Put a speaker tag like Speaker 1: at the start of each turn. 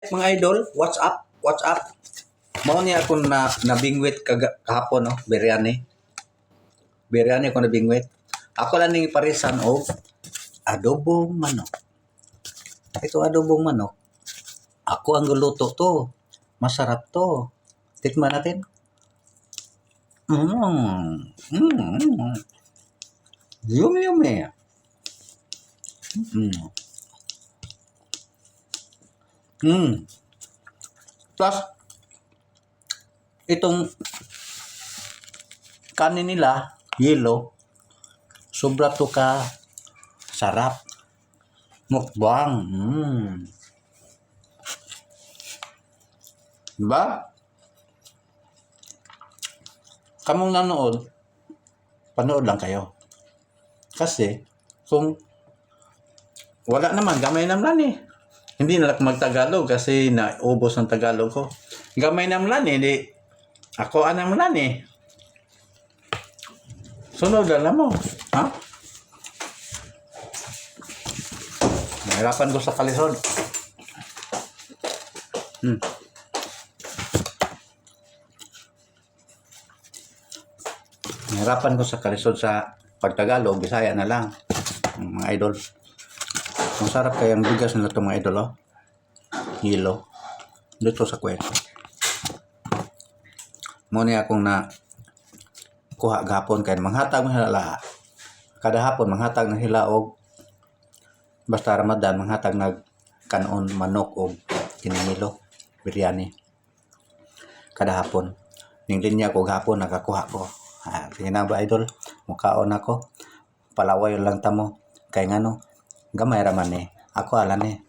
Speaker 1: Mga idol, what's up? What's up? Mao niya ako na nabingwit kahapon, no? Biryani. Biryani ako nabingwit. Ako lang ning parisan og adobong manok. Ito adobong manok. Ako ang guluto to. Masarap to. Tikman natin. Yummy, yummy. Plus, itong kanin nila, yellow, sobra to ka sarap. Mukbang. Diba? Kamong nanood, panood lang kayo. Kasi, kung wala naman, gamay naman eh. Hindi na ako magtagalog kasi naubos ng Tagalog ko. Gamay naman eh. Ako anang naman eh. Sunod na mo. Ha? Nahirapan ko sa kalisod. Nahirapan ko sa kalisod sa pagtagalog. Bisaya na lang. Mga idol. Ang sarap kayang bigas nila itong mga idol, oh. Hilo. Dito sa kwento. Muna akong na kuha gapon kaya manghatag mo hila. Kada hapon manghatag na hila og basta Ramadan manghatag nag kanon manok og kinimilo biryani. Kada hapon. Ning linya ko gapon nakakuha ko. Sige na ba idol? Mukaon ako. Palaway lang tamo. Kay ngano? Gamay raman eh. Ako alam eh.